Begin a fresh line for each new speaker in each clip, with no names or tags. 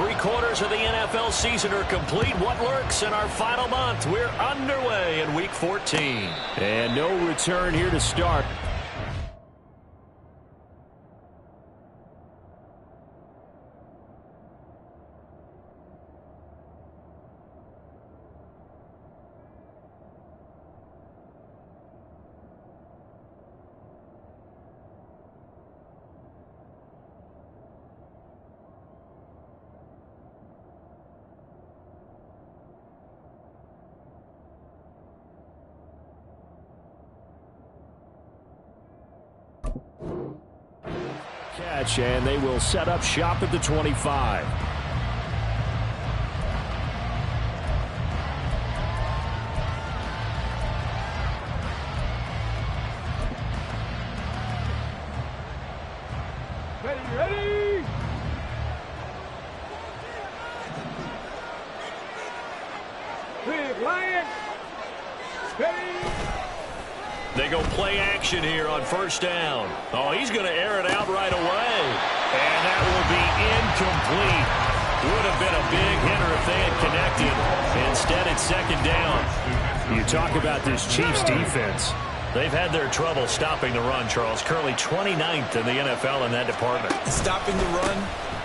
3/4 of the NFL season are complete. What lurks in our final month? We're underway in Week 14.
And no return here to start. Catch, and they will set up shop at the 25.
Ready! Big Lion! Ready!
They go play action here on first down. Oh, he's going to air it out right away. And that will be incomplete. Would have been a big hitter if they had connected. Instead, it's second down.
You talk about this Chiefs defense.
They've had their trouble stopping the run, Charles. Currently 29th in the NFL in that department.
Stopping the run,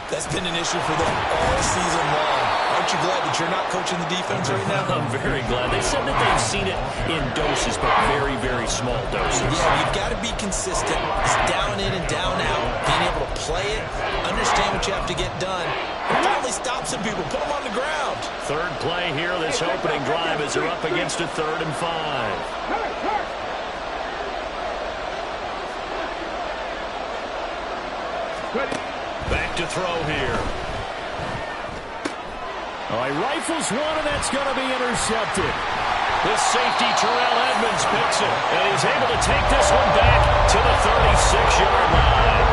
that's been an issue for them all season long. Aren't you glad that you're not coaching the defense right now?
I'm very glad. They said that they've seen it in doses, but very, very small doses.
Yeah, you've got to be consistent. It's down in and down out. Being able to play it, understand what you have to get done, and finally stop some people, put them on the ground.
Third play here, this opening drive, as they're up against a 3rd and 5. Back to throw here.
Oh, he rifles one, and that's going to be intercepted.
This safety, Terrell Edmonds, picks it, and he's able to take this one back to the 36-yard line.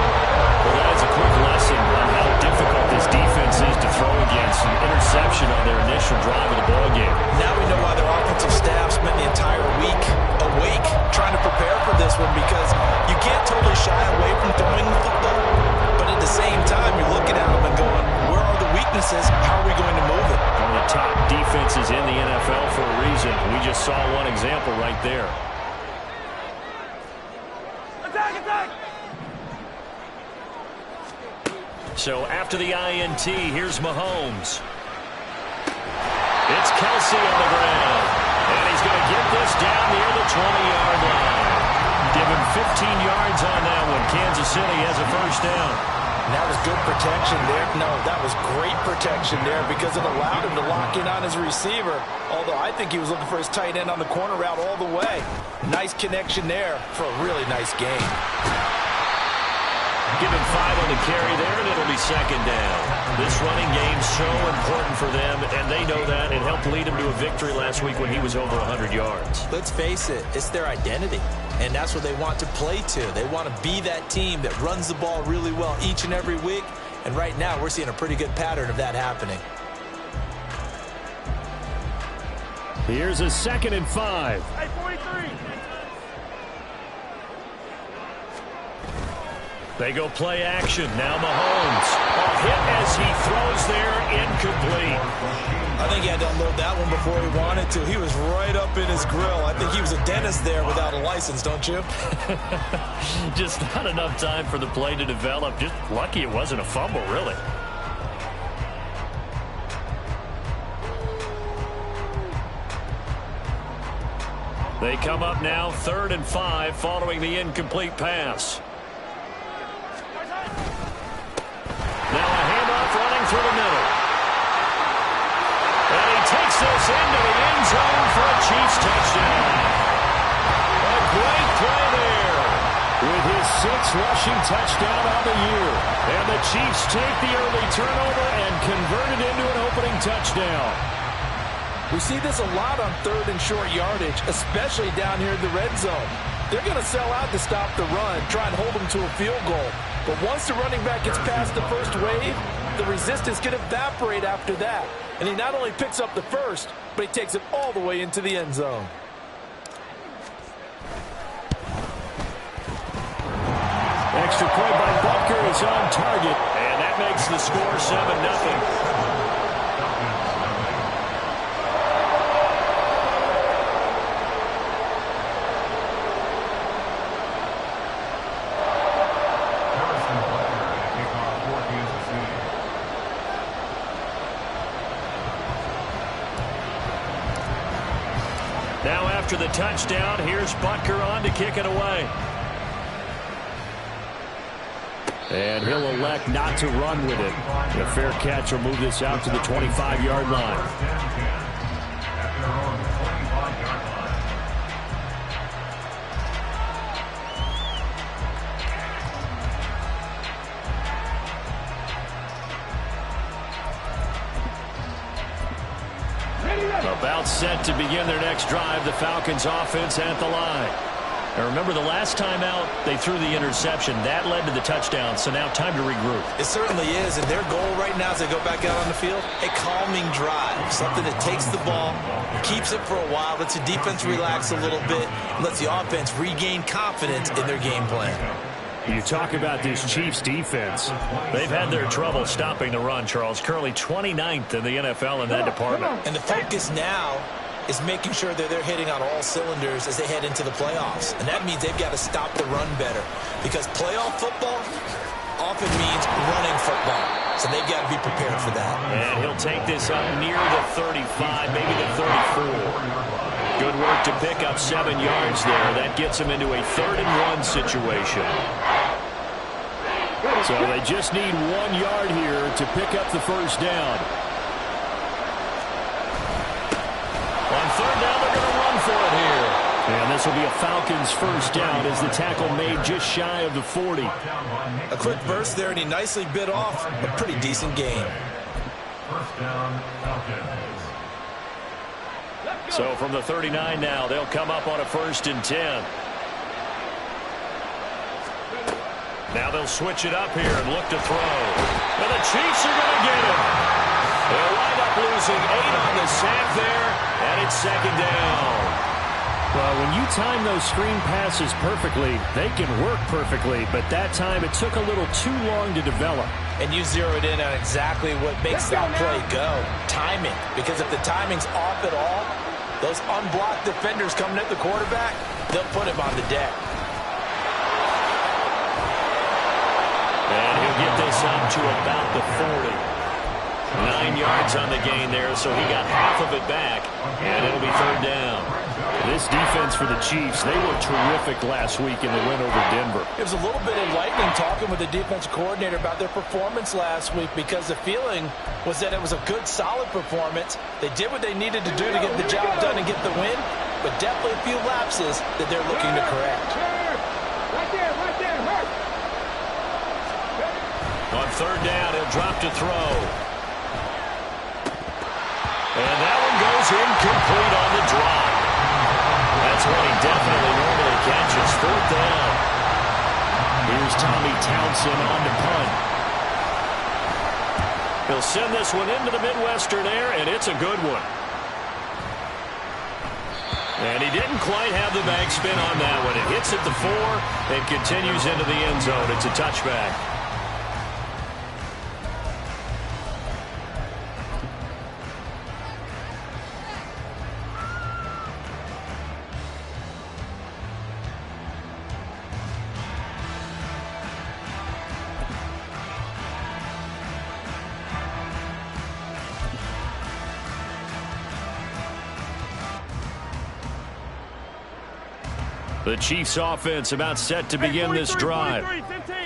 Well, that is a quick lesson on how difficult this defense is to throw against. An interception on their initial drive of the ballgame.
Now we know why their offensive staff spent the entire week awake trying to prepare for this one, because you can't totally shy away from throwing the football. But at the same time, you're looking at them and going, where are the weaknesses? How are we going to move it?
One of the top defenses in the NFL for a reason. We just saw one example right there.
Attack!
So after the INT, here's Mahomes. It's Kelsey on the ground. And he's going to get this down near the 20-yard line. Give him 15 yards on that one. Kansas City has a first down.
And that was good protection there. No, that was great protection there because it allowed him to lock in on his receiver. Although I think he was looking for his tight end on the corner route all the way. Nice connection there for a really nice game.
Give him 5 on the carry there, and it'll be second down. This running game's so important for them, and they know that. It helped lead him to a victory last week when he was over 100 yards.
Let's face it, it's their identity, and that's what they want to play to. They want to be that team that runs the ball really well each and every week, and right now we're seeing a pretty good pattern of that happening.
Here's a 2nd and 5.
Hey, 43!
They go play action. Now Mahomes. A hit as he throws there, incomplete.
I think he had to unload that one before he wanted to. He was right up in his grill. I think he was a dentist there without a license, don't you?
Just not enough time for the play to develop. Just lucky it wasn't a fumble, really. They come up now 3rd and 5 following the incomplete pass. Now a handoff running through the middle. And he takes this into the end zone for a Chiefs touchdown. A great play there.
With his 6th rushing touchdown on the year.
And the Chiefs take the early turnover and convert it into an opening touchdown.
We see this a lot on 3rd and short yardage, especially down here in the red zone. They're going to sell out to stop the run, try and hold them to a field goal. But once the running back gets past the first wave, the resistance can evaporate after that. And he not only picks up the first, but he takes it all the way into the end zone.
Extra point by Butker is on target.
And that makes the score 7-0. after the touchdown. Here's Butker on to kick it away.
And he'll elect not to run with it. A fair catch will move this out to the 25-yard line. About set to begin their next drive, the Falcons offense at the line. Now remember, the last time out, they threw the interception. That led to the touchdown, so now time to regroup.
It certainly is, and their goal right now as they go back out on the field, a calming drive, something that takes the ball, keeps it for a while, lets the defense relax a little bit, and lets the offense regain confidence in their game plan.
You talk about this Chiefs defense.
They've had their trouble stopping the run, Charles. Currently 29th in the NFL in that department.
And the focus now is making sure that they're hitting on all cylinders as they head into the playoffs. And that means they've got to stop the run better. Because playoff football often means running football. So they've got to be prepared for that.
And he'll take this up near the 35, maybe the 34. Good work to pick up 7 yards there. That gets him into a 3rd-and-1 situation.
So they just need 1 yard here to pick up the first down.
On 3rd down, they're going to run for it here.
And this will be a Falcons first down as the tackle made just shy of the 40.
A quick burst there, and he nicely bit off a pretty decent gain.
First down, Falcons.
So from the 39 now, they'll come up on a 1st and 10. Now they'll switch it up here and look to throw. And the Chiefs are going to get him. They'll wind up losing 8 on the sack there, and it's 2nd down.
Well, when you time those screen passes perfectly, they can work perfectly, but that time it took a little too long to develop.
And you zeroed in on exactly what makes that play go. Timing. Because if the timing's off at all, those unblocked defenders coming at the quarterback, they'll put him on the deck.
And he'll get this up to about the 40. 9 yards on the gain there, so he got half of it back, and it'll be 3rd down.
This defense for the Chiefs, they were terrific last week in the win over Denver.
It was a little bit enlightening talking with the defensive coordinator about their performance last week because the feeling was that it was a good, solid performance. They did what they needed to do to get the job done and get the win, but definitely a few lapses that they're looking to correct.
Right there, hurt.
On 3rd down, he'll drop to throw. And that one goes incomplete on the drop. That's what he definitely normally catches. 4th down.
Here's Tommy Townsend on the punt.
He'll send this one into the Midwestern air, and it's a good one. And he didn't quite have the back spin on that one. It hits at the 4 and continues into the end zone. It's a touchback. The Chiefs offense about set to begin this drive.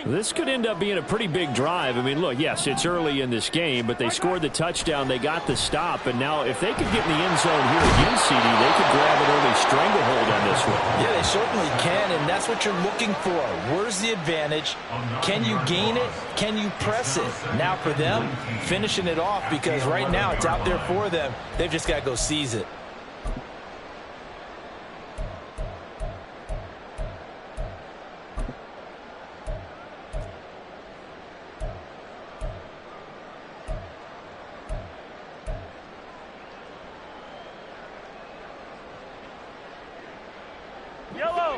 This could end up being a pretty big drive. I mean, look, yes, it's early in this game, but they scored the touchdown, they got the stop, and now if they could get in the end zone here again, CD, they could grab an early stranglehold on this one.
Yeah, they certainly can, and that's what you're looking for. Where's the advantage? Can you gain it? Can you press it? Now for them, finishing it off, because right now it's out there for them. They've just got to go seize it.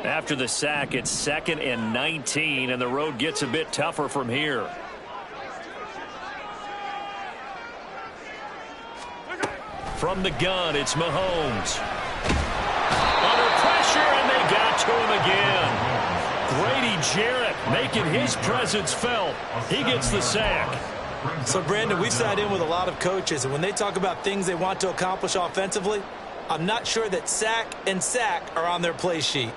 After the sack, it's 2nd and 19, and the road gets a bit tougher from here. From the gun, it's Mahomes. Under pressure, and they got to him again. Grady Jarrett making his presence felt. He gets the sack.
So, Brandon, we've sat in with a lot of coaches, and when they talk about things they want to accomplish offensively, I'm not sure that sack and sack are on their play sheet.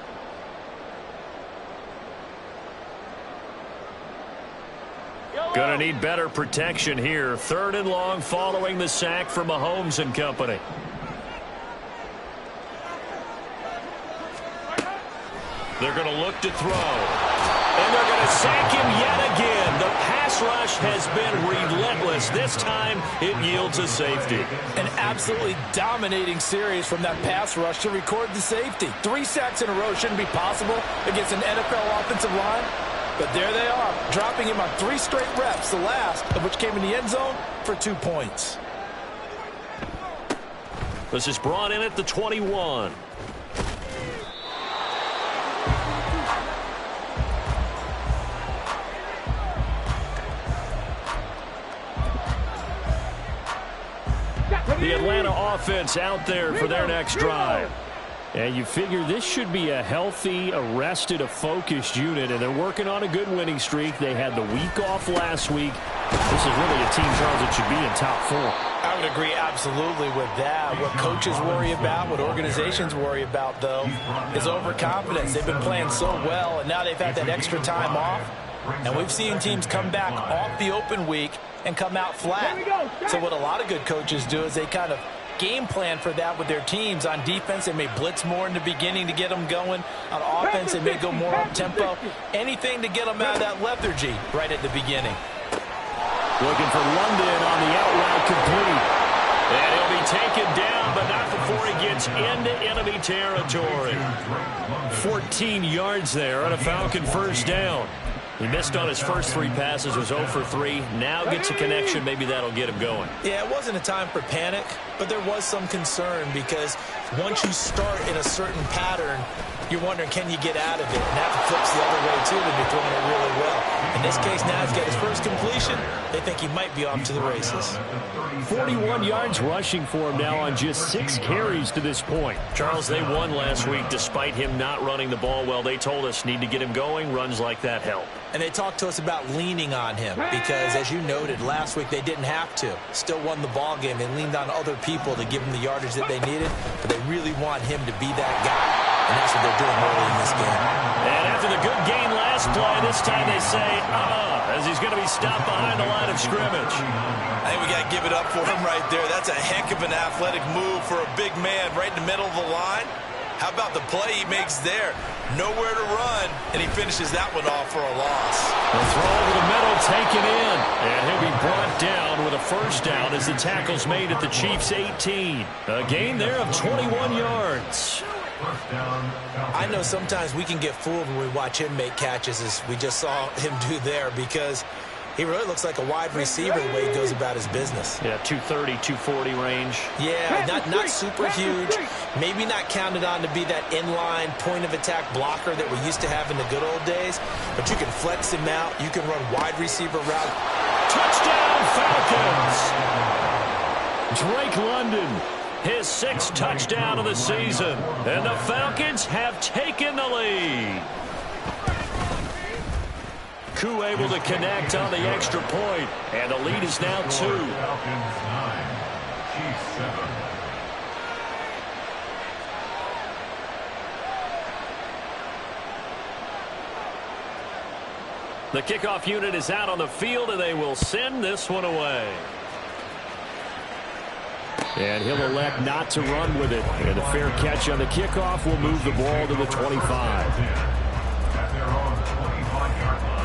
Going to need better protection here. 3rd and long following the sack from Mahomes and company. They're going to look to throw. And they're going to sack him yet again. The pass rush has been relentless. This time it yields a safety.
An absolutely dominating series from that pass rush to record the safety. 3 sacks in a row shouldn't be possible against an NFL offensive line. But there they are, dropping him on 3 straight reps, the last of which came in the end zone for 2 points.
This is brought in at the 21. The Atlanta offense out there for their next drive. And you figure this should be a healthy, arrested, a focused unit, and they're working on a good winning streak. They had the week off last week. This is really a team, Charles, that should be in top 4.
I would agree absolutely with that. What coaches worry about, what organizations worry about, though, is overconfidence. They've been playing so well, and now they've had that extra time off. And we've seen teams come back off the open week and come out flat. So what a lot of good coaches do is they kind of game plan for that with their teams. On defense, they may blitz more in the beginning to get them going. On offense, they may go more up-tempo. Anything to get them out of that lethargy right at the beginning.
Looking for London on the out route complete. And he'll be taken down, but not before he gets into enemy territory. 14 yards there on a Falcon first down. He missed on his first 3 passes, was 0 for 3. Now gets a connection. Maybe that'll get him going.
Yeah, it wasn't a time for panic, but there was some concern because once you start in a certain pattern, you're wondering, can you get out of it? And that flips the other way, too, when you're throwing it really well. In this case, now he's got his first completion. They think he might be off to the races.
41 yards rushing for him now on just 6 carries to this point. Charles, they won last week despite him not running the ball well. They told us need to get him going. Runs like that help.
And they talked to us about leaning on him because, as you noted, last week they didn't have to. Still won the ball game. They leaned on other people to give him the yardage that they needed, but they really want him to be that guy, and that's what they're doing early in this game.
And after the good gain last play, this time they say, as he's going to be stopped behind the line of scrimmage.
I think we got to give it up for him right there. That's a heck of an athletic move for a big man right in the middle of the line. How about the play he makes there? Nowhere to run, and he finishes that one off for a loss.
The throw over the middle taken in, and he'll be brought down with a first down as the tackle's made at the Chiefs' 18. A gain there of 21 yards.
I know sometimes we can get fooled when we watch him make catches, as we just saw him do there, because he really looks like a wide receiver the way he goes about his business.
Yeah, 230, 240 range.
Yeah, not super huge. Maybe not counted on to be that inline point-of-attack blocker that we used to have in the good old days. But you can flex him out. You can run wide receiver route.
Touchdown, Falcons! Drake London, his 6th touchdown of the season. And the Falcons have taken the lead. Koo able to connect on the extra point, and the lead is now 2.
Falcons 9, Chiefs 7.
The kickoff unit is out on the field, and they will send this one away. And he'll elect not to run with it. And a fair catch on the kickoff will move the ball to the 25.
At their own 25-yard line.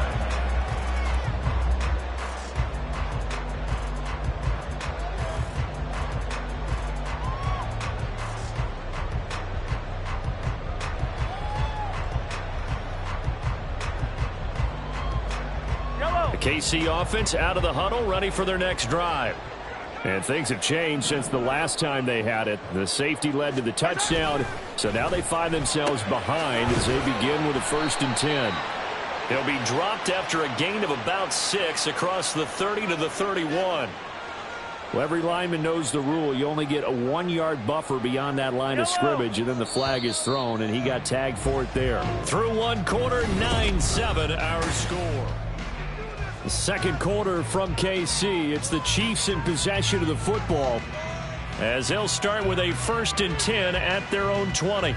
The KC offense out of the huddle, ready for their next drive. And things have changed since the last time they had it. The safety led to the touchdown, so now they find themselves behind as they begin with a 1st and 10. They'll be dropped after a gain of about 6 across the 30 to the 31. Well, every lineman knows the rule. You only get a 1-yard buffer beyond that line of scrimmage, and then the flag is thrown, and he got tagged for it there. Through 1 quarter, 9-7 our score. The 2nd quarter from KC. It's the Chiefs in possession of the football. as they'll start with a 1st and 10 at their own 20.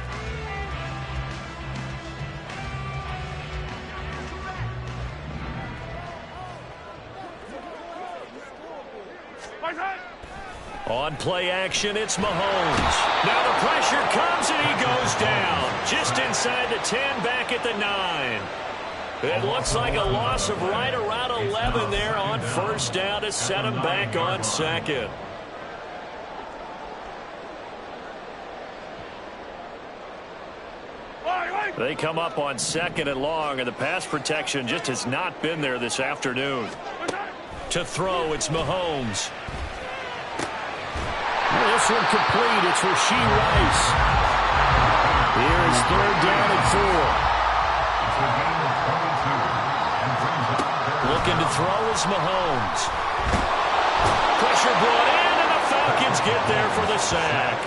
On play action, it's Mahomes. Now the pressure comes and he goes down. Just inside the 10, back at the 9. It looks like a loss of right around 11 there on 1st down to set him back on 2nd. They come up on 2nd and long, and the pass protection just has not been there this afternoon. To throw, it's Mahomes. This one complete. It's Rashee Rice. Here is 3rd down and 4. Looking to throw is Mahomes. Pressure brought in, and the Falcons get there for the sack.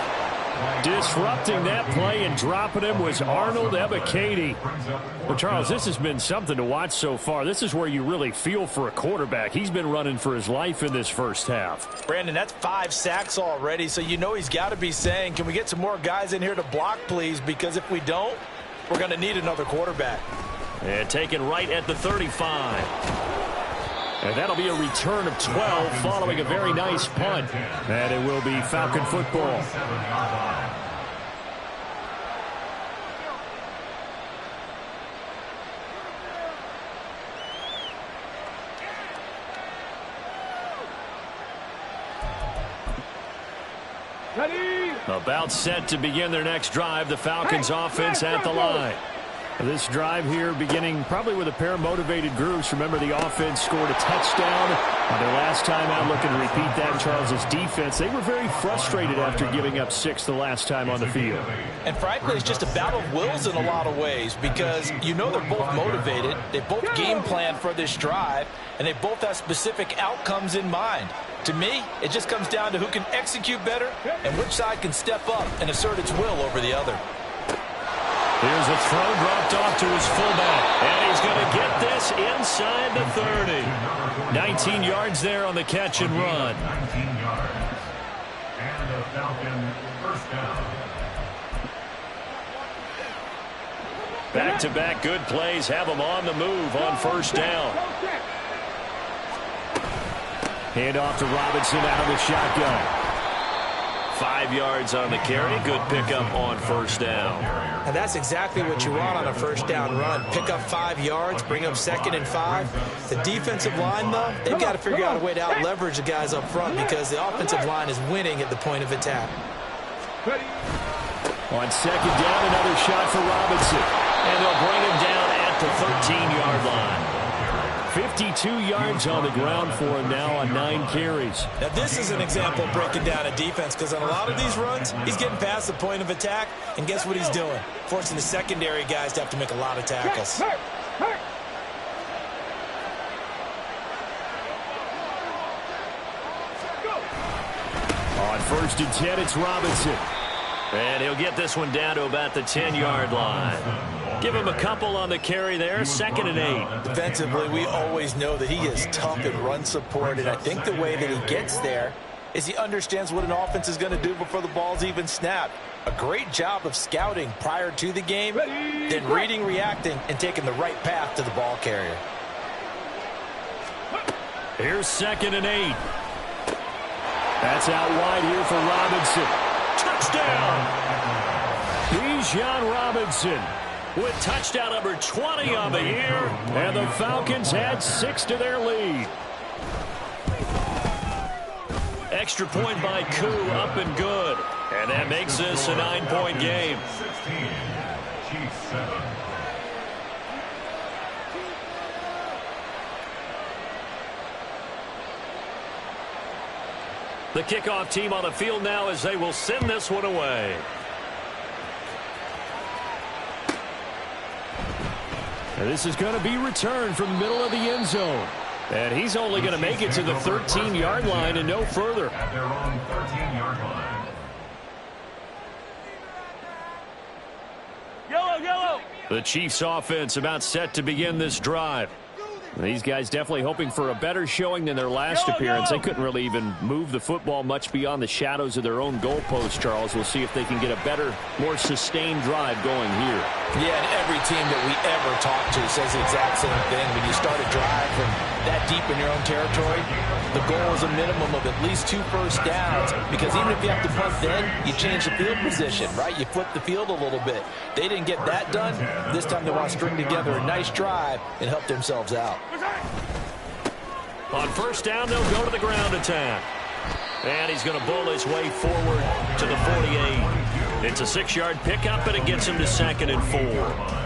Disrupting that play and dropping him was Arnold Ebiketie. Well, Charles, this has been something to watch so far. This is where you really feel for a quarterback. He's been running for his life in this first half.
Brandon, that's 5 sacks already, so you know he's got to be saying, can we get some more guys in here to block, please? Because if we don't, we're going to need another quarterback.
And taken right at the 35. And that'll be a return of 12 following a very nice punt. And it will be Falcon football. About set to begin their next drive. The Falcons offense at the line. This drive here beginning probably with a pair of motivated groups. Remember, the offense scored a touchdown. Their last time out, looking to repeat that. Charles's defense, they were very frustrated after giving up 6 the last time on the field.
And frankly, it's just a battle of wills in a lot of ways because you know they're both motivated. They both game plan for this drive, and they both have specific outcomes in mind. To me, it just comes down to who can execute better and which side can step up and assert its will over the other.
Here's a throw dropped off to his fullback. And he's going to get this inside the 30. 19 yards there on the catch and run.
19 yards. And the Falcon 1st down.
Back-to-back good plays have them on the move on 1st down. Hand off to Robinson out of the shotgun. 5 yards on the carry. Good pickup on 1st down.
And that's exactly what you want on a 1st down run. Pick up 5 yards, bring up 2nd and 5. The defensive line, though, they've got to figure out a way to out-leverage the guys up front because the offensive line is winning at the point of attack.
On 2nd down, another shot for Robinson. And they'll bring him down at the 13-yard line. 52 yards on the ground for him now on 9 carries.
Now, this is an example of breaking down a defense because on a lot of these runs, he's getting past the point of attack, and guess what he's doing? Forcing the secondary guys to have to make a lot of tackles.
On 1st and 10, it's Robinson. And he'll get this one down to about the 10-yard line. Give him a couple on the carry there. 2nd and 8.
Defensively, we always know that he is tough in run support, and I think the way that he gets there is he understands what an offense is going to do before the ball's even snapped. A great job of scouting prior to the game, then reading, reacting, and taking the right path to the ball carrier.
Here's 2nd and 8. That's out wide here for Robinson. Touchdown! Bijan Robinson with touchdown number 20 on the year, and the Falcons add 6 to their lead. Extra point by Koo, up and good. And that makes this a 9-point game.
16, Chiefs 7.
The kickoff team on the field now as they will send this one away. And this is going to be returned from the middle of the end zone. And he's only going to make it to the 13-yard line and no further.
At their own 13-yard line.
The Chiefs offense about set to begin this drive. These guys definitely hoping for a better showing than their last appearance. They couldn't really even move the football much beyond the shadows of their own goalpost, Charles. We'll see if they can get a better, more sustained drive going here.
Yeah, and every team that we ever talk to says the exact same thing. When you start a drive from that deep in your own territory, the goal is a minimum of at least 2 first downs, because even if you have to punt then, you change the field position, right? You flip the field a little bit. They didn't get that done. This time they want to string together a nice drive and help themselves out.
On first down, they'll go to the ground attack. And he's going to bull his way forward to the 48. It's a 6-yard pickup, and it gets him to 2nd and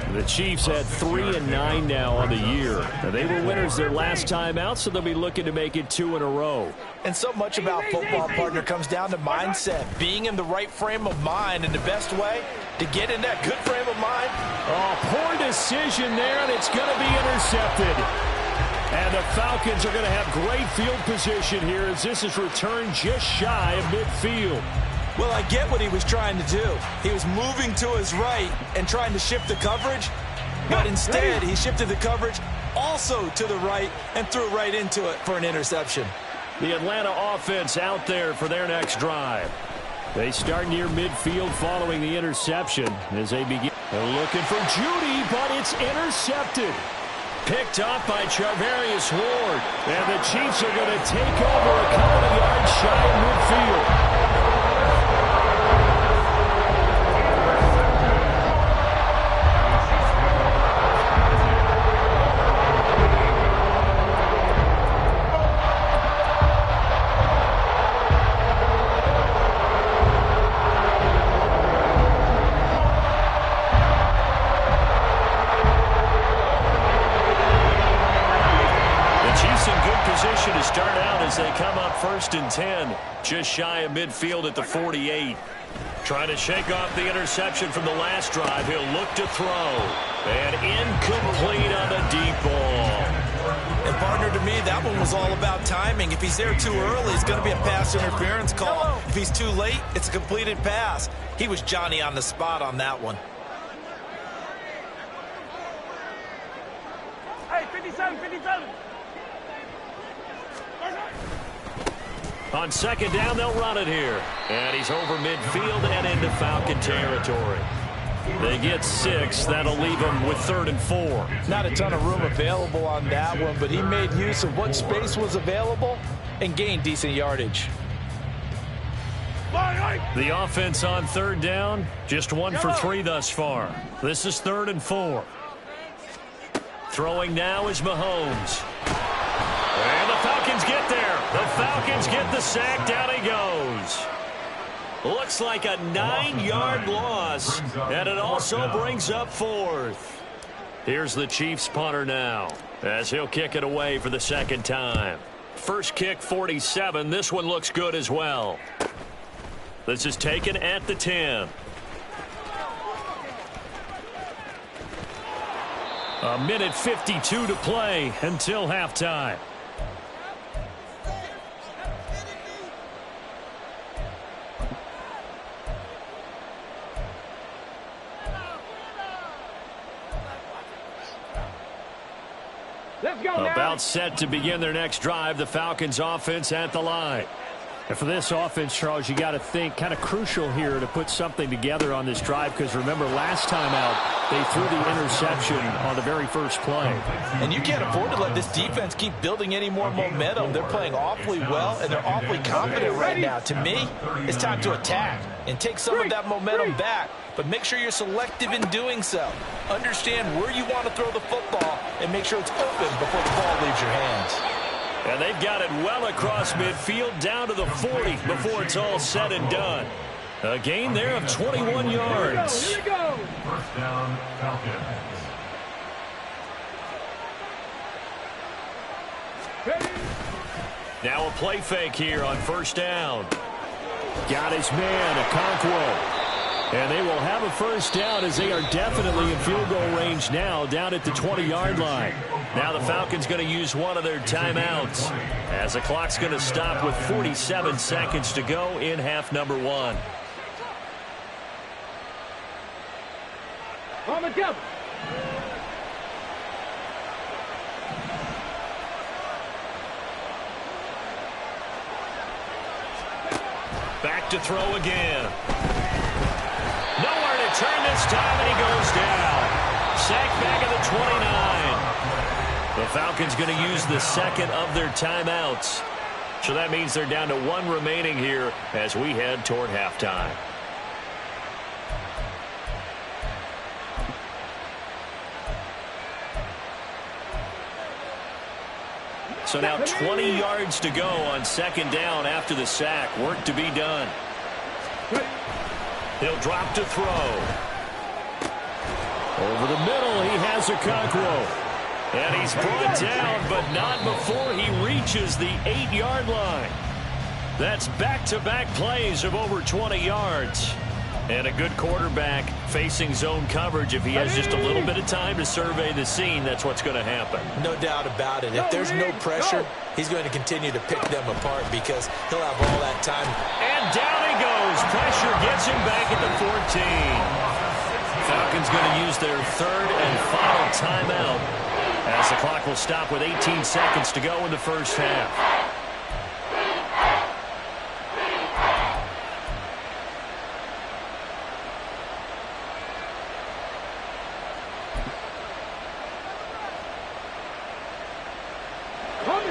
4. The Chiefs had 3-9 now on the year. They were winners their last time out, so they'll be looking to make it 2 in a row.
And so much about football, partner, comes down to mindset. Being in the right frame of mind, and the best way to get in that good frame of mind.
Oh, poor decision there, and it's going to be intercepted. And the Falcons are going to have great field position here as this is returned just shy of midfield.
Well, I get what he was trying to do. He was moving to his right and trying to shift the coverage, but instead he shifted the coverage also to the right and threw right into it for an interception.
The Atlanta offense out there for their next drive. They start near midfield following the interception as they begin. They're looking for Judy, but it's intercepted. Picked up by Charvarius Ward. And the Chiefs are going to take over a couple of yards shy of midfield. To start out as they come up 1st and 10, just shy of midfield at the 48. Trying to shake off the interception from the last drive. He'll look to throw. And incomplete on the deep ball.
And partner, to me, that one was all about timing. If he's there too early, it's going to be a pass interference call. If he's too late, it's a completed pass. He was Johnny on the spot on that one.
Hey, 57, 57.
On 2nd down, they'll run it here. And he's over midfield and into Falcon territory. They get 6. That'll leave them with 3rd and 4.
Not a ton of room available on that one, but he made use of what space was available and gained decent yardage.
The offense on 3rd down, just 1 for 3 thus far. This is 3rd and 4. Throwing now is Mahomes. And the Falcons get there. The Falcons get the sack. Down he goes. Looks like a 9-yard loss. And it also brings up 4th. Here's the Chiefs punter now as he'll kick it away for the 2nd time. First kick, 47. This one looks good as well. This is taken at the 10. A minute 52 to play until halftime. About set to begin their next drive. The Falcons offense at the line. And for this offense, Charles, you got to think kind of crucial here to put something together on this drive, because remember last time out they threw the interception on the very first play.
And you can't afford to let this defense keep building any more momentum. They're playing awfully well and they're awfully confident right now. To me, it's time to attack and take some of that momentum back, but make sure you're selective in doing so. Understand where you want to throw the football and make sure it's open before the ball leaves your hands.
And they've got it well across midfield down to the 40 before it's all said and done. A gain there of 21 yards.
Here we go. First down, Falcons.
Now a play fake here on first down. Got his man, Okonkwo. And they will have a first down as they are definitely in field goal range now, down at the 20-yard line. Now the Falcons going to use one of their timeouts as the clock's going to stop with 47 seconds to go in half number 1.
to throw again. Nowhere to turn this time, and he goes down. Sacked back at the 29. The Falcons going to use the second of their timeouts. So that means they're down to one remaining here as we head toward halftime. So now 20 yards to go on second down after the sack. Work to be done. He'll drop to throw. Over the middle, he has Okonkwo. And he's brought down, but not before he reaches the 8-yard line. That's back-to-back plays of over 20 yards. And a good quarterback facing zone coverage. If he has just a little bit of time to survey the scene, that's what's going to happen.
No doubt about it. If there's no pressure, he's going to continue to pick them apart because he'll have all that time.
And down he goes. Pressure gets him back at the 14. Falcons going to use their third and final timeout as the clock will stop with 18 seconds to go in the first half.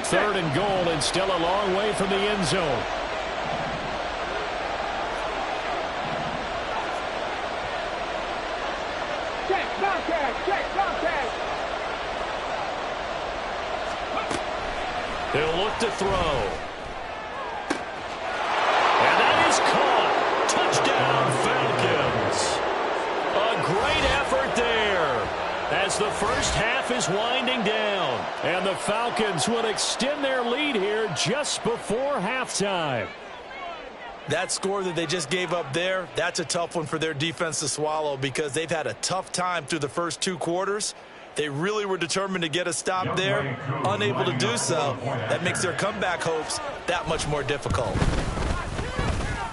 Third and goal, and still a long way from the end zone.
Check contact.
He'll look to throw. And that is caught. Touchdown, Falcons. A great effort there as the first half is winding down.
And the Falcons will extend their lead here just before halftime.
That score that they just gave up there, that's a tough one for their defense to swallow because they've had a tough time through the first two quarters. They really were determined to get a stop there, unable to do so. That makes their comeback hopes that much more difficult.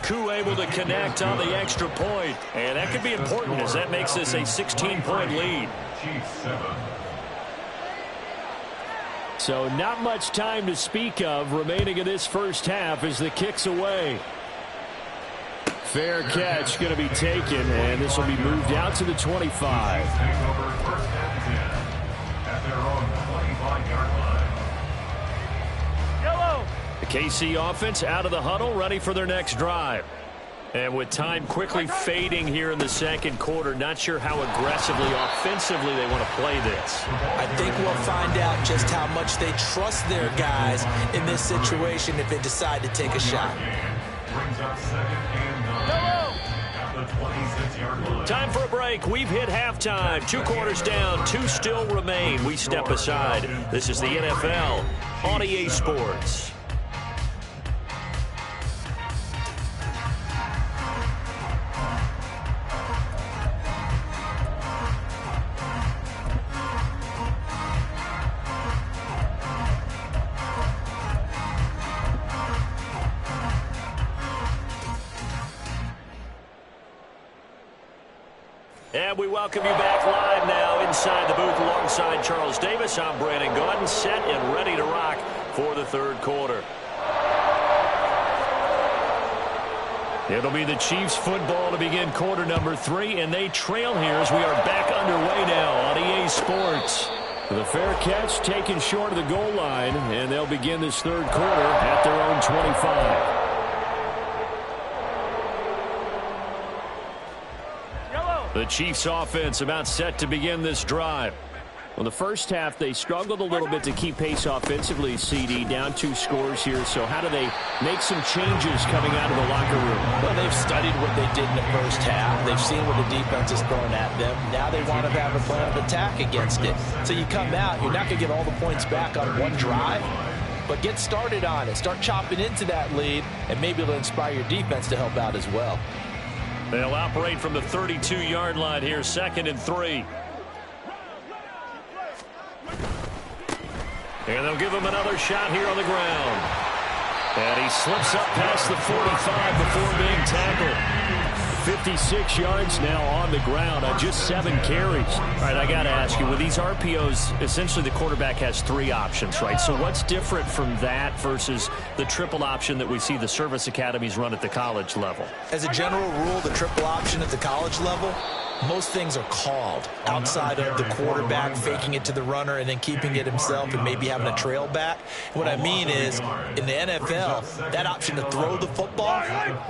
Koo able to connect on the extra point, and that could be important as that makes this a 16-point lead.
So not much time to speak of remaining in this first half as the kick's away. Fair catch going to be taken, and this will be moved out to the 25.
The KC offense out of the huddle, ready for their next drive. And with time quickly fading here in the second quarter, not sure how aggressively, offensively they want to play this.
I think we'll find out just how much they trust their guys in this situation if they decide to take a shot.
Time for a break. We've hit halftime. 2 quarters down, 2 still remain. We step aside. This is the NFL on EA Sports. And we welcome you back live now inside the booth alongside Charles Davis. I'm Brandon Gaudin, set and ready to rock for the third quarter. It'll be the Chiefs football to begin quarter number 3, and they trail here as we are back underway now on EA Sports.
The fair catch taken short of the goal line, and they'll begin this third quarter at their own 25.
The Chiefs offense about set to begin this drive.
Well, the first half, they struggled a little bit to keep pace offensively, CD, down 2 scores here. So how do they make some changes coming out of the locker room?
Well, they've studied what they did in the first half. They've seen what the defense is throwing at them. Now they want to have a plan of attack against it. So you come out, you're not going to get all the points back on one drive, but get started on it. Start chopping into that lead, and maybe it'll inspire your defense to help out as well.
They'll operate from the 32-yard line here, 2nd and 3. And they'll give him another shot here on the ground. And he slips up past the 45 before being tackled.
56 yards now on the ground on just 7 carries. All right, I got to ask you, with these RPOs, essentially the quarterback has 3 options, right? So what's different from that versus the triple option that we see the service academies run at the college level?
As a general rule, the triple option at the college level, most things are called outside of the quarterback faking it to the runner and then keeping it himself and maybe having a trail back. What I mean is, in the NFL, that option to throw the football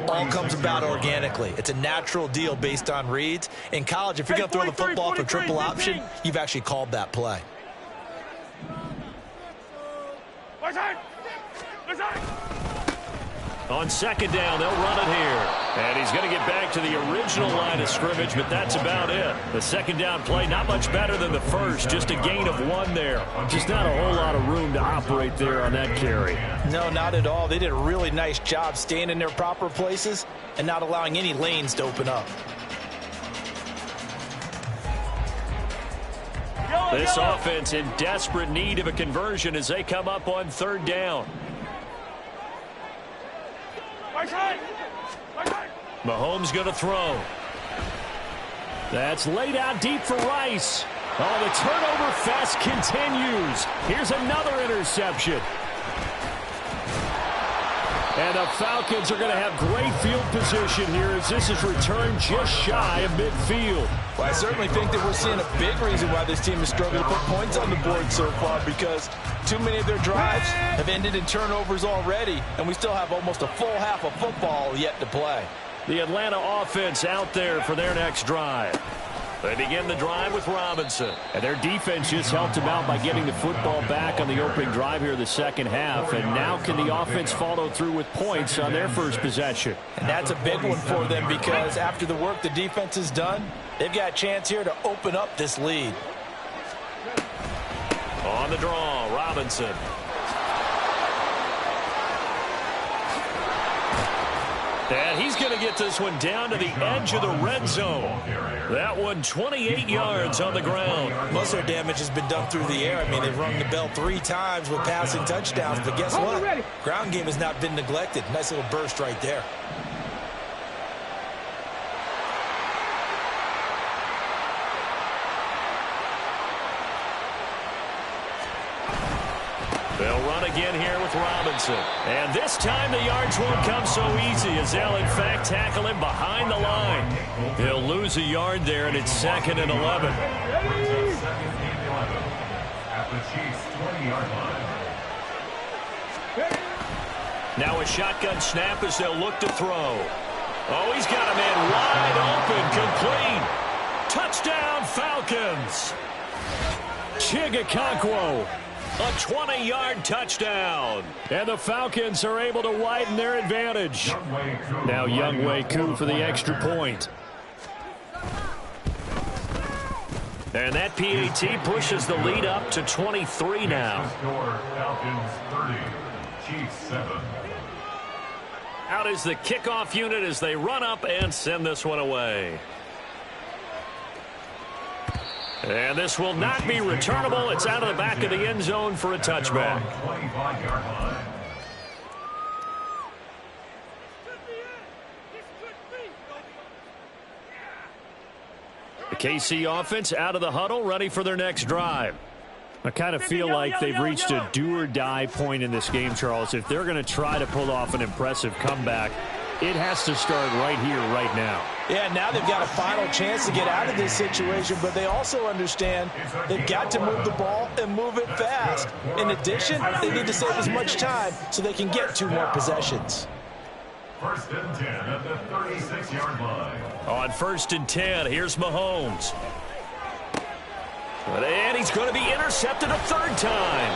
all comes about organically. It's a natural deal based on reads. In college, if you're going to throw the football for triple option, you've actually called that play.
On second down, they'll run it here. And he's going to get back to the original line of scrimmage, but that's about it. The second down play, not much better than the first. Just a gain of 1 there. Just not a whole lot of room to operate there on that carry.
No, not at all. They did a really nice job staying in their proper places and not allowing any lanes to open up.
This offense in desperate need of a conversion as they come up on third down. Mahomes going to throw. That's laid out deep for Rice. Oh, the turnover fest continues. Here's another interception. And the Falcons are going to have great field position here as this is returned just shy of midfield.
Well, I certainly think that we're seeing a big reason why this team has struggled to put points on the board so far, because too many of their drives have ended in turnovers already, and we still have almost a full half of football yet to play.
The Atlanta offense out there for their next drive. They begin the drive with Robinson. And their defense just helped them out by getting the football back on the opening drive here in the second half. And now can the offense follow through with points on their first possession?
And that's a big one for them, because after the work the defense has done, they've got a chance here to open up this lead.
On the draw, Robinson. And he's going to get this one down to the edge of the red zone. That one 28 yards on the ground.
Most of their damage has been done through the air. I mean, they've rung the bell 3 times with passing touchdowns. But guess what? Ground game has not been neglected. Nice little burst right there.
They'll run again here with Robinson. And this time the yards won't come so easy as they'll, in fact, tackle him behind the line. He'll lose a yard there, and it's 2nd and 11.
At the Chiefs' 20-yard line.
Now a shotgun snap as they'll look to throw. Oh, he's got a man wide open, complete. Touchdown, Falcons. Chigakonkwo. A 20-yard touchdown. And the Falcons are able to widen their advantage. Now Younghoe Koo for the extra point. And that PAT pushes the lead up to 23 now.
Falcons 30, Chiefs 7.
Out is the kickoff unit as they run up and send this one away. And this will not be returnable. It's out of the back of the end zone for a touchback.
25-yard line.
The KC offense out of the huddle, ready for their next drive. I kind of feel like they've reached a do-or-die point in this game, Charles. If they're going to try to pull off an impressive comeback, it has to start right here, right now.
Yeah, now they've got a final chance to get out of this situation, but they also understand they've got to move the ball and move it fast. In addition, they need to save as much time so they can get 2 more possessions.
1st and 10 at the 36-yard line.
On 1st and 10, here's Mahomes. And he's going to be intercepted a 3rd time.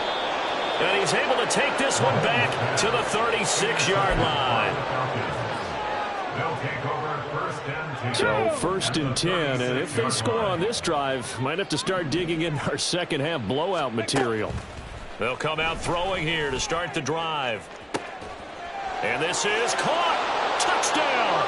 And he's able to take this one back to the 36-yard line.
They'll take over 1st and 10.
So 1st and 10, and if they score on this drive, might have to start digging in our second half blowout material. They'll come out throwing here to start the drive. And this is caught. Touchdown.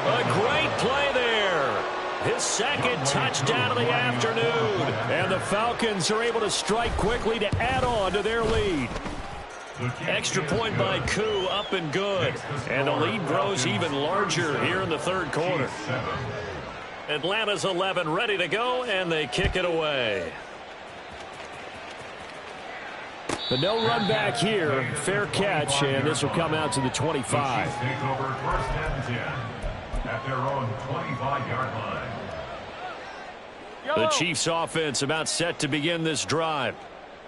A great play there. His 2nd touchdown of the afternoon. And the Falcons are able to strike quickly to add on to their lead.
Extra point by Koo, up and good. And the lead grows even larger here in the third quarter. Atlanta's 11 ready to go, and they kick it away.
But no run back here. Fair catch, and this will come out to the 25.
The Chiefs take over first and 10 at their own 25-yard line.
The Chiefs offense about set to begin this drive.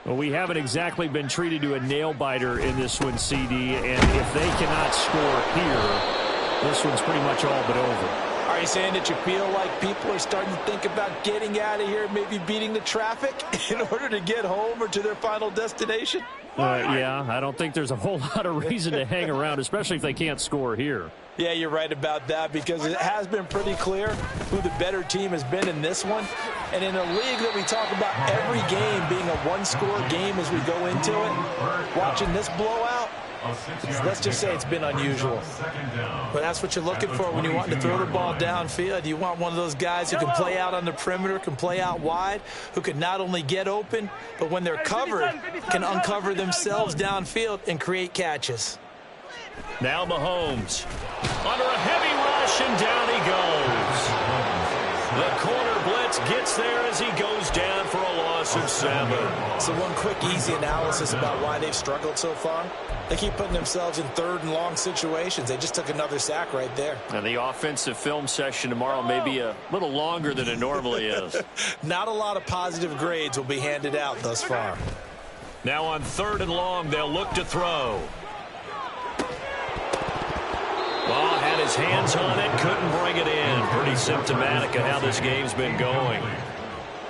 Well, we haven't exactly been treated to a nail-biter in this one, CD, and if they cannot score here, this one's pretty much all but over.
Are you saying that you feel like people are starting to think about getting out of here, maybe beating the traffic in order to get home or to their final destination?
Yeah, I don't think there's a whole lot of reason to hang around, especially if they can't score here.
Yeah, you're right about that, because it has been pretty clear who the better team has been in this one. And in a league that we talk about every game being a one-score game as we go into it, watching this blowout, let's just say it's been unusual. But that's what you're looking for when you want to throw the ball downfield. You want one of those guys who can play out on the perimeter, can play out wide, who can not only get open, but when they're covered, can uncover themselves downfield and create catches.
Now Mahomes under a heavy rush, and down he goes. The corner blitz gets there as he goes down for a loss of 7.
So one quick, easy analysis about why they've struggled so far. They keep putting themselves in third and long situations. They just took another sack right there.
And the offensive film session tomorrow may be a little longer than it normally is.
Not a lot of positive grades will be handed out thus far.
Now on 3rd and long, they'll look to throw. Ball had his hands on it, couldn't bring it in. Pretty symptomatic of how this game's been going.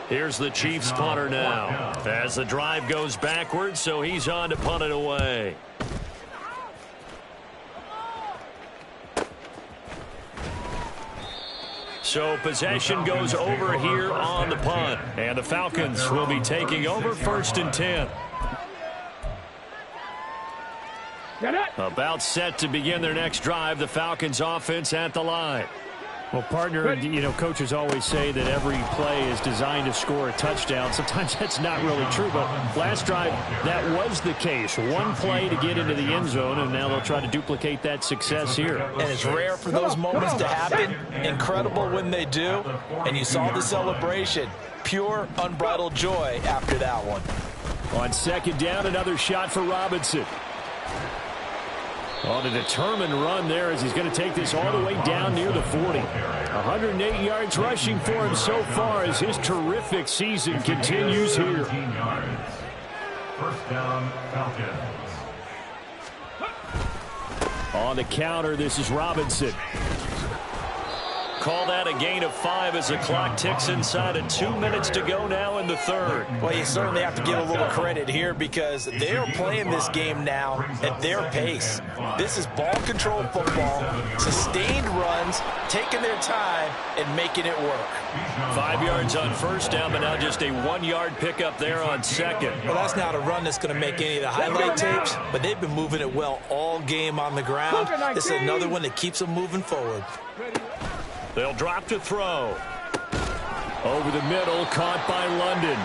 Here's the Chiefs punter now as the drive goes backwards, so he's on to punt it away. So possession goes over here on the punt, and the Falcons will be taking over 1st and 10. About set to begin their next drive, the Falcons offense at the line.
Well, partner, you know, coaches always say that every play is designed to score a touchdown. Sometimes that's not really true, but last drive, that was the case. One play to get into the end zone, and now they'll try to duplicate that success here.
And it's rare for those moments to happen. Incredible when they do. And you saw the celebration. Pure, unbridled joy after that one.
On 2nd down, another shot for Robinson. On a determined run there as he's going to take this all the way down near the 40. 108 yards rushing for him so far as his terrific season continues here.
13 yards. First down, Falcons.
On the counter, this is Robinson.
Call that a gain of 5 as the clock ticks inside of 2 minutes to go now in the 3rd.
Well, you certainly have to give a little credit here because they are playing this game now at their pace. This is ball control football, sustained runs, taking their time, and making it work.
5 yards on 1st down, but now just a 1-yard pickup there on 2nd.
Well, that's not a run that's going to make any of the highlight tapes, but they've been moving it well all game on the ground. This is another one that keeps them moving forward.
They'll drop to throw.
Over the middle, caught by London.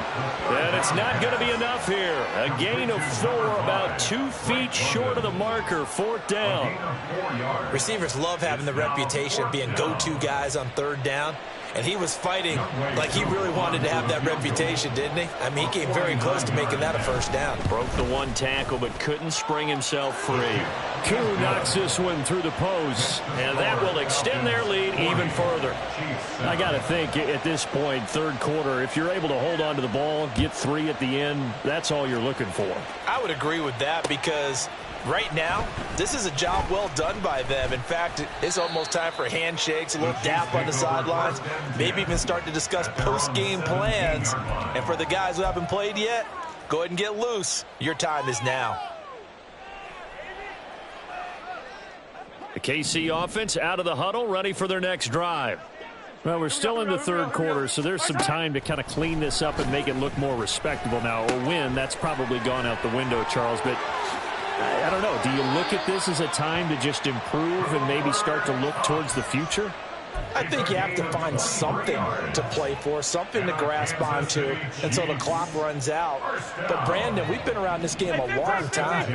And it's not going to be enough here. A gain of 4, about 2 feet short of the marker, 4th down.
Receivers love having the reputation of being go-to guys on 3rd down. And he was fighting like he really wanted to have that reputation, didn't he? I mean, he came very close to making that a 1st down.
Broke the 1 tackle, but couldn't spring himself free.
Koo knocks this one through the post.
And that will extend their lead even further.
I got to think at this point, 3rd quarter, if you're able to hold on to the ball, get 3 at the end, that's all you're looking for.
I would agree with that because right now, this is a job well done by them. In fact, it's almost time for handshakes, a little dap on the sidelines, maybe even start to discuss post-game plans. And for the guys who haven't played yet, go ahead and get loose. Your time is now.
The KC offense out of the huddle, ready for their next drive.
Well, we're still in the 3rd quarter, so there's some time to kind of clean this up and make it look more respectable now. A win, that's probably gone out the window, Charles, but I don't know. Do you look at this as a time to just improve and maybe start to look towards the future?
I think you have to find something to play for, something to grasp onto until the clock runs out. But, Brandon, we've been around this game a long time.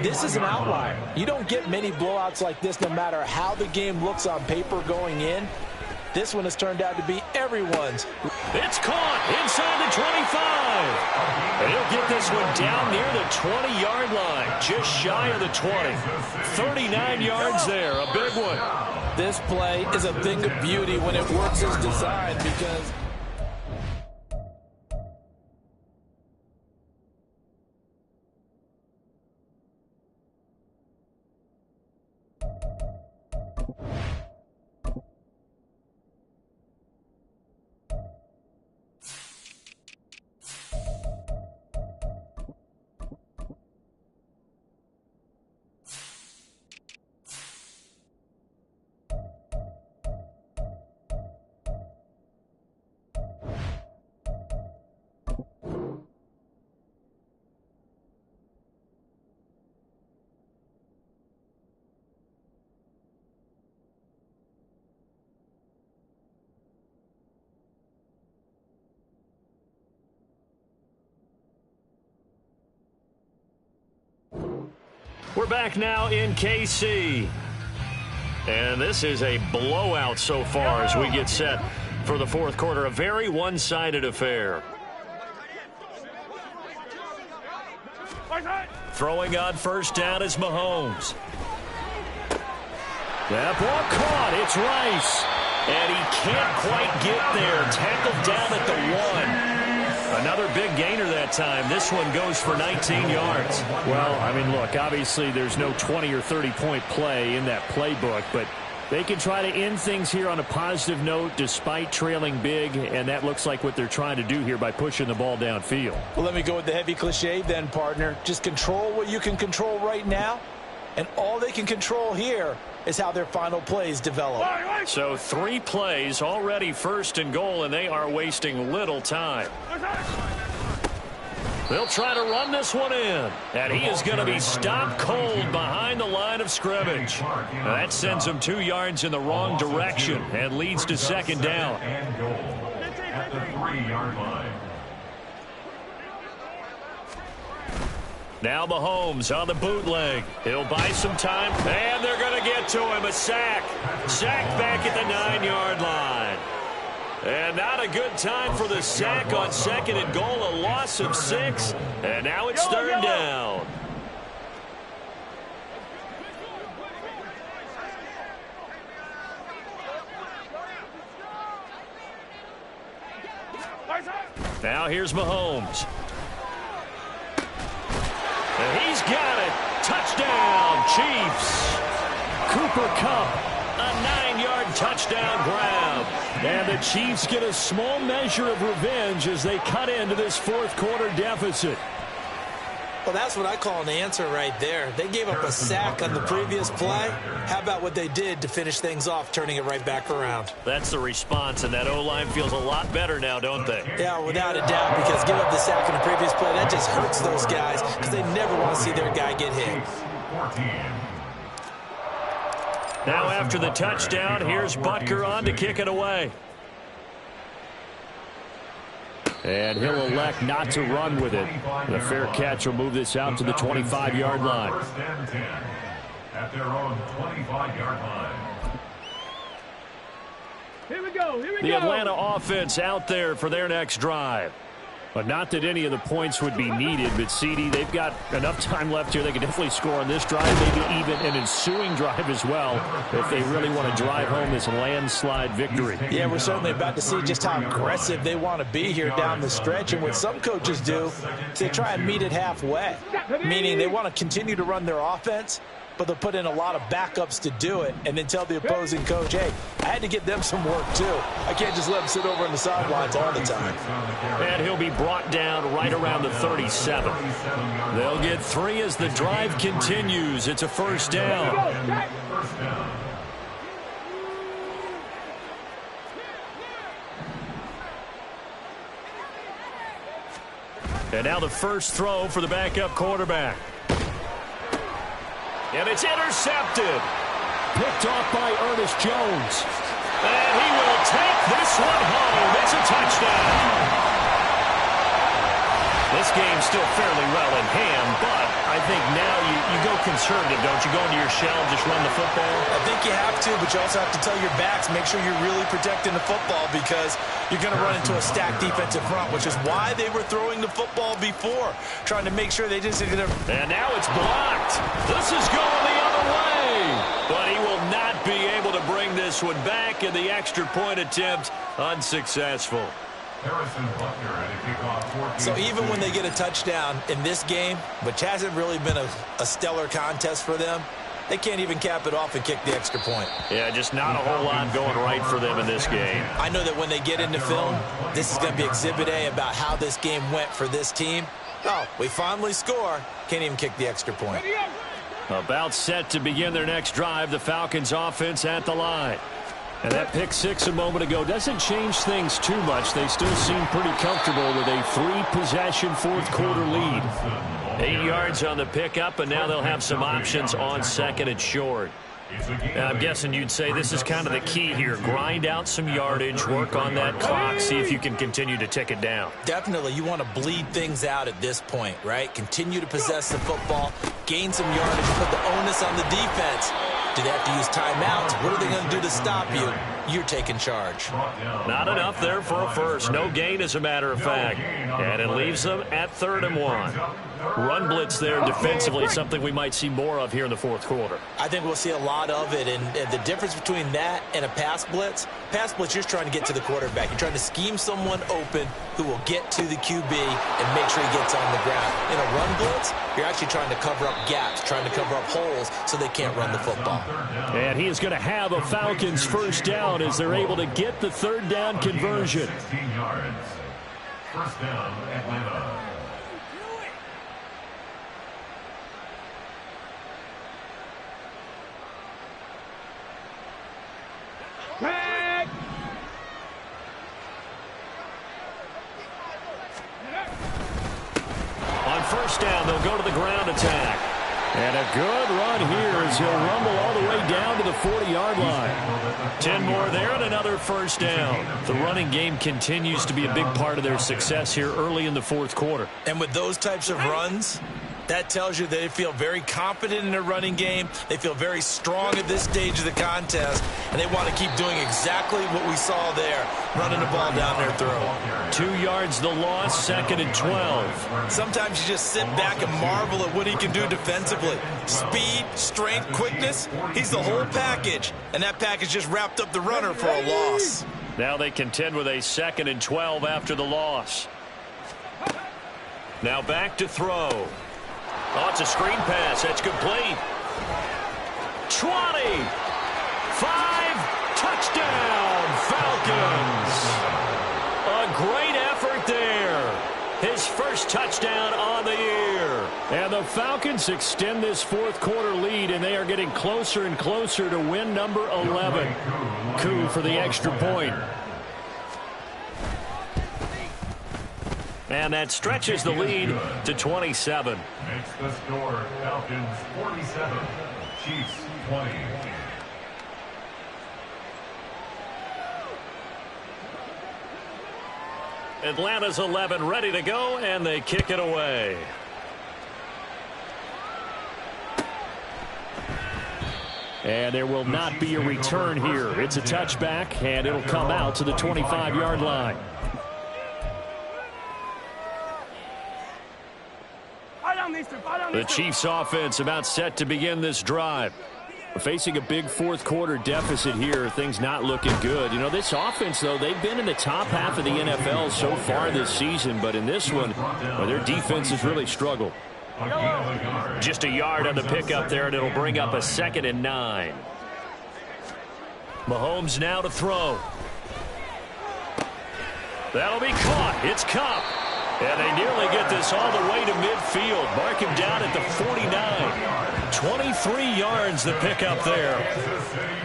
This is an outlier. You don't get many blowouts like this no matter how the game looks on paper going in. This one has turned out to be everyone's.
It's caught inside the 25. And he'll get this one down near the 20-yard line, just shy of the 20. 39 yards there, a big one.
This play is a thing of beauty when it works as designed because...
We're back now in KC. And this is a blowout so far as we get set for the fourth quarter. A very one-sided affair. Throwing on first down is Mahomes. That ball caught. It's Rice. And he can't quite get there. Tackled down at the 1. Another big gainer that time. This one goes for 19 yards. Well, I mean, look, obviously there's no 20 or 30-point play in that playbook, but they can try to end things here on a positive note despite trailing big, and that looks like what they're trying to do here by pushing the ball downfield. Well,
let me go with the heavy cliche then, partner. Just control what you can control right now, and all they can control here is how their final plays develop.
So 3 plays already first and goal, and they are wasting little time. They'll try to run this one in, and he is going to be stopped cold behind the line of scrimmage. Now that sends him 2 yards in the wrong direction and leads to second down.
At the 3-yard line.
Now Mahomes on the bootleg. He'll buy some time, and they're going to get to him. A sack. Sacked back at the 9-yard line. And not a good time for the sack on second and goal. A loss of 6, and now it's third down. Now here's Mahomes. And he's got it. Touchdown, Chiefs. Cooper Kupp, a 9-yard touchdown grab. And the Chiefs get a small measure of revenge as they cut into this fourth quarter deficit.
Well, that's what I call an answer right there. They gave up a sack on the previous play. How about what they did to finish things off, turning it right back around?
That's the response, and that O-line feels a lot better now, don't they?
Yeah, without a doubt, because giving up the sack on the previous play, that just hurts those guys because they never want to see their guy get hit.
Now after the touchdown, here's Butker on to kick it away. And he'll elect not to run with it. The fair catch will move this out to the 25-yard line.
First and 10 at their own 25-yard line.
Here we go.
The Atlanta offense out there for their next drive. But not that any of the points would be needed, but CD, they've got enough time left here. They can definitely score on this drive, maybe even an ensuing drive as well, if they really want to drive home this landslide victory.
Yeah, we're certainly about to see just how aggressive they want to be here down the stretch. And what some coaches do is they try and meet it halfway, meaning they want to continue to run their offense, but they'll put in a lot of backups to do it and then tell the opposing coach, hey, I had to get them some work too. I can't just let them sit over on the sidelines all the time.
And he'll be brought down right around the 37. They'll get 3 as the drive continues. It's a first down. And now the first throw for the backup quarterback. And it's intercepted. Picked off by Ernest Jones.
And he will take this one home. It's a touchdown. This game's still fairly well in hand, but I think now you go conservative, don't you? Go into your shell and just run the football?
I think you have to, but you also have to tell your backs, make sure you're really protecting the football because you're going to run into a stacked defensive front, which is why they were throwing the football before, trying to make sure they just didn't.
And now it's blocked. This is going the other way. But he will not be able to bring this one back, and the extra point attempt unsuccessful.
So even when they get a touchdown in this game, which hasn't really been a stellar contest for them, they can't even cap it off and kick the extra point.
Yeah, just not a whole lot going right for them in this game.
I know that when they get into film, this is going to be Exhibit A about how this game went for this team. Oh, we finally score. Can't even kick the extra point.
About set to begin their next drive, the Falcons offense at the line. And that pick six a moment ago doesn't change things too much. They still seem pretty comfortable with a 3-possession fourth-quarter lead.
8 yards on the pickup, and now they'll have some options on second and short. And I'm guessing you'd say this is kind of the key here. Grind out some yardage, work on that clock, see if you can continue to tick it down.
Definitely, you want to bleed things out at this point, right? Continue to possess the football, gain some yardage, put the onus on the defense. Do they have to use timeouts? What are they going to do to stop you? You're taking charge.
Not enough there for a first. No gain, as a matter of fact. And it leaves them at 3rd and 1. Run blitz there defensively, something we might see more of here in the fourth quarter.
I think we'll see a lot of it. And the difference between that and a pass blitz, you're just trying to get to the quarterback. You're trying to scheme someone open who will get to the QB and make sure he gets on the ground. In a run blitz, you're actually trying to cover up gaps, trying to cover up holes so they can't run the football.
And he is going to have a Falcons first down as they're able to get the 3rd down conversion.
16 yards. First down, Atlanta.
On first down, they'll go to the ground attack.
And a good run here as he'll rumble all the way down to the 40-yard line.
10 more there and another first down. The running game continues to be a big part of their success here early in the fourth quarter.
And with those types of runs, that tells you they feel very confident in their running game. They feel very strong at this stage of the contest, and they want to keep doing exactly what we saw there, running the ball down their throat.
2 yards the loss, 2nd and 12.
Sometimes you just sit back and marvel at what he can do defensively. Speed, strength, quickness, he's the whole package, and that package just wrapped up the runner for a loss.
Now they contend with a 2nd and 12 after the loss. Now back to throw. Oh, it's a screen pass. That's complete. 20. 5. Touchdown, Falcons. A great effort there. His first touchdown on the year.
And the Falcons extend this fourth quarter lead, and they are getting closer and closer to win number 11. Coup for the extra point.
And that stretches the lead to 27.
Makes the score Falcons 47, Chiefs 20.
Atlanta's 11 ready to go, and they kick it away.
And there will not be a return here. It's a touchback, and it'll come out to the 25-yard line.
The Chiefs offense about set to begin this drive.
Facing a big fourth quarter deficit here, things not looking good. You know, this offense, though, they've been in the top half of the NFL so far this season, but in this one, their defense has really struggled.
Just a yard on the pickup there, and it'll bring up a 2nd and 9. Mahomes now to throw. That'll be caught. It's Kupp. And they nearly get this all the way to midfield. Mark him down at the 49. 23 yards the pickup there.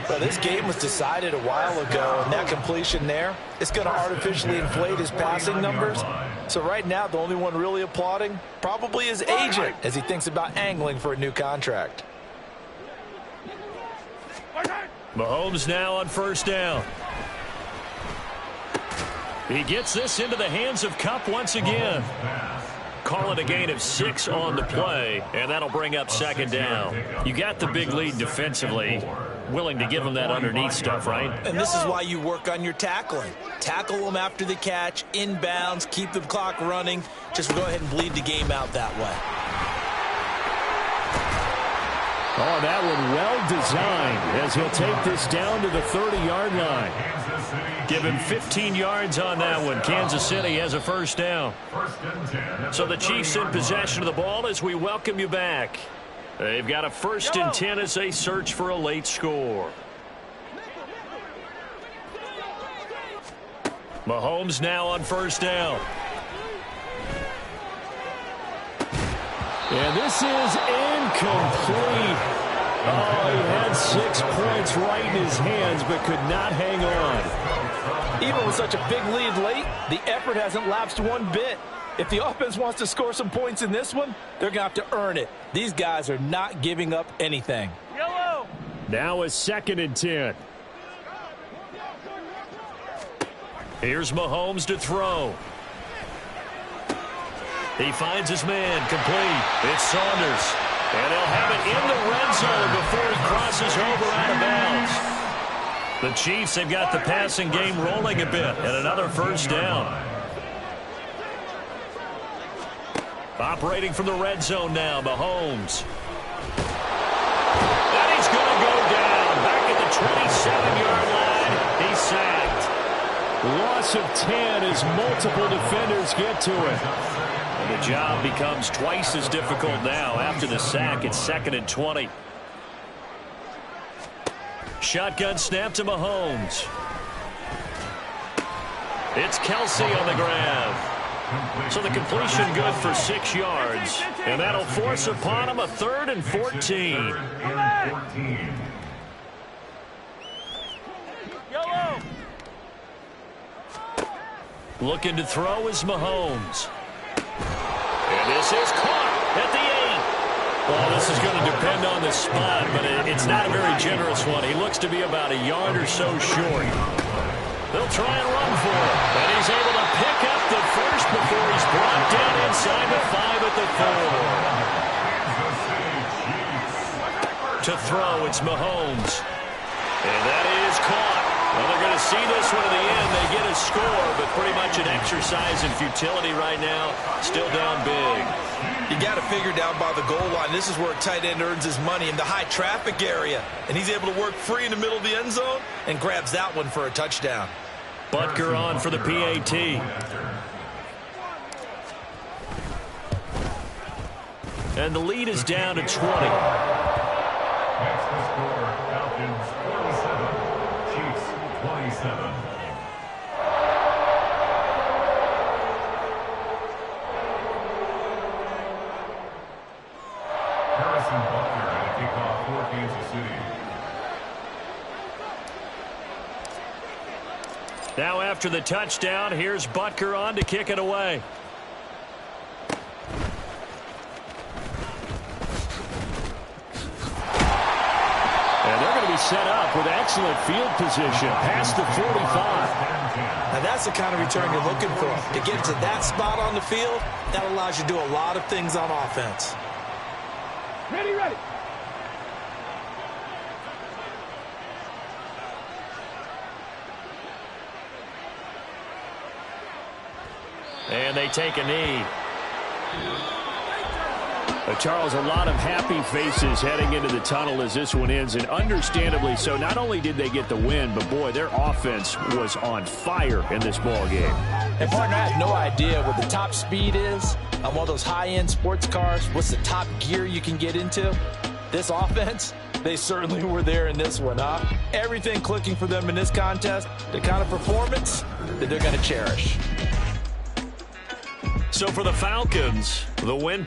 Well, this game was decided a while ago, and that completion there, it's going to artificially inflate his passing numbers. So right now, the only one really applauding probably his agent as he thinks about angling for a new contract.
Mahomes now on first down.
He gets this into the hands of Kupp once again. Call it a gain of 6 on the play, and that'll bring up second down. You got the big lead defensively. Willing to give them that underneath stuff, right?
And this is why you work on your tackling. Tackle them after the catch, inbounds, keep the clock running. Just go ahead and bleed the game out that way.
Oh, that one well designed as he'll take this down to the 30-yard line. Give him 15 yards on that one. Kansas City has a first down. So the Chiefs in possession of the ball as we welcome you back. They've got a 1st and 10 as they search for a late score. Mahomes now on first down. And this is incomplete. Oh, he had 6 points right in his hands but could not hang on.
Even with such a big lead late, the effort hasn't lapsed one bit. If the offense wants to score some points in this one, they're going to have to earn it. These guys are not giving up anything.
Yellow.
Now a 2nd and 10. Here's Mahomes to throw. He finds his man, complete. It's Saunders. And he'll have it in the red zone before he crosses over out of bounds. The Chiefs have got the passing game rolling a bit, and another first down. Operating from the red zone now, Mahomes. And he's going to go down. Back at the 27-yard line. He's sacked. Loss of 10 as multiple defenders get to it. And the job becomes twice as difficult now after the sack. It's 2nd and 20. Shotgun snap to Mahomes. It's Kelsey on the grab. So the completion good for 6 yards. And that'll force upon him a 3rd and 14.
Yellow.
Looking to throw is Mahomes. And this is caught at the 8. Well, this is going to depend on the spot, but it's not a very generous one. He looks to be about a yard or so short. They'll try and run for it. And he's able to pick up the first before he's brought down inside the 5 at the 4. To throw, it's Mahomes. And that is caught. Well, they're going to see this one to the end. They get a score, but pretty much an exercise in futility right now. Still down big.
You got to figure down by the goal line. This is where a tight end earns his money in the high traffic area. And he's able to work free in the middle of the end zone and grabs that one for a touchdown.
Butker on for the PAT. And the lead is down to 20.
Next to score, Falcons 47, Chiefs 27. Harrison Butker at a kickoff for Kansas City.
Now after the touchdown, here's Butker on to kick it away. And they're going to be set up with excellent field position past the 45.
Now that's the kind of return you're looking for. To get to that spot on the field, that allows you to do a lot of things on offense.
Ready, ready.
And they take a knee. Charles, a lot of happy faces heading into the tunnel as this one ends, and understandably so. Not only did they get the win, but boy, their offense was on fire in this ball game.
And partner, I have no idea what the top speed is on one of those high-end sports cars. What's the top gear you can get into? This offense, they certainly were there in this one, huh? Everything clicking for them in this contest, the kind of performance that they're going to cherish.
So for the Falcons, the win